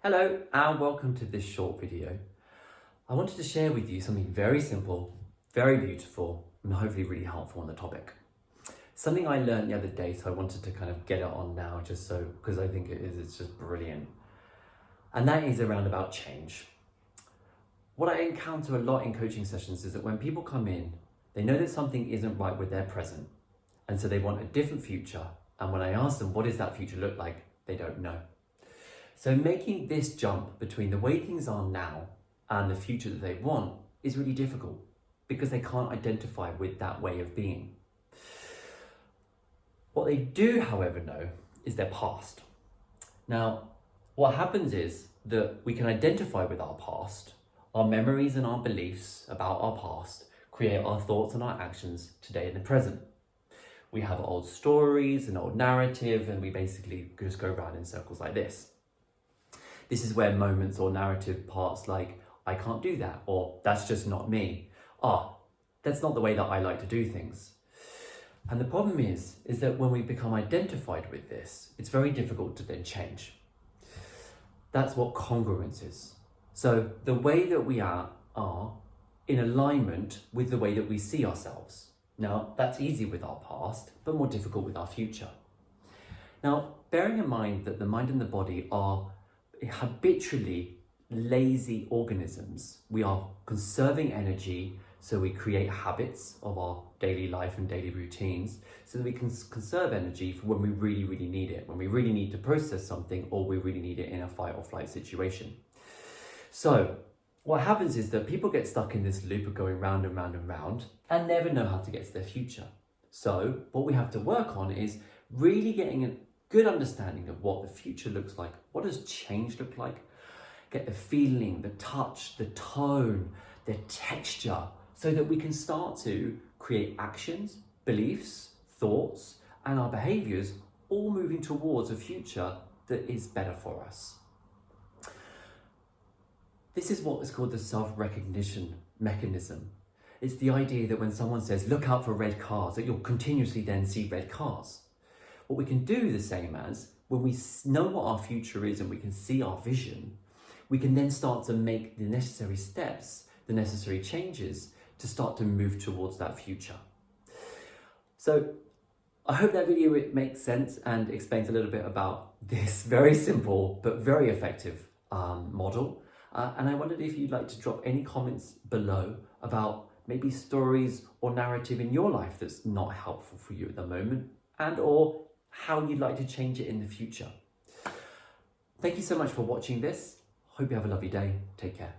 Hello and welcome to this short video. I wanted to share with you something very simple, very beautiful, and hopefully really helpful on the topic. Something I learned the other day, so I wanted to kind of get it on now because I think it's just brilliant. And that is around about change. What I encounter a lot in coaching sessions is that when people come in, they know that something isn't right with their present. And so they want a different future. And when I ask them, what does that future look like? They don't know. So making this jump between the way things are now and the future that they want is really difficult because they can't identify with that way of being. What they do, however, know is their past. Now, what happens is that we can identify with our past. Our memories and our beliefs about our past create our thoughts and our actions today in the present. We have old stories, an old narrative, and we basically just go around in circles like this. This is where moments or narrative parts like, I can't do that, or that's just not me. That's not the way that I like to do things. And the problem is that when we become identified with this, it's very difficult to then change. That's what congruence is. So the way that we are in alignment with the way that we see ourselves. Now, that's easy with our past, but more difficult with our future. Now, bearing in mind that the mind and the body are habitually lazy organisms, we are conserving energy, so we create habits of our daily life and daily routines so that we can conserve energy for when we really, really need it, when we really need to process something or we really need it in a fight or flight situation. So what happens is that people get stuck in this loop of going round and round and round and never know how to get to their future. So what we have to work on is really getting a good understanding of what the future looks like. What does change look like? Get the feeling, the touch, the tone, the texture, so that we can start to create actions, beliefs, thoughts, and our behaviors all moving towards a future that is better for us. This is what is called the self-recognition mechanism. It's the idea that when someone says, look out for red cars, that you'll continuously then see red cars. What we can do the same as when we know what our future is and we can see our vision, we can then start to make the necessary steps, the necessary changes to start to move towards that future. So I hope that video makes sense and explains a little bit about this very simple but very effective model. And I wondered if you'd like to drop any comments below about maybe stories or narrative in your life that's not helpful for you at the moment, and or how you'd like to change it in the future. Thank you so much for watching this. Hope you have a lovely day. Take care.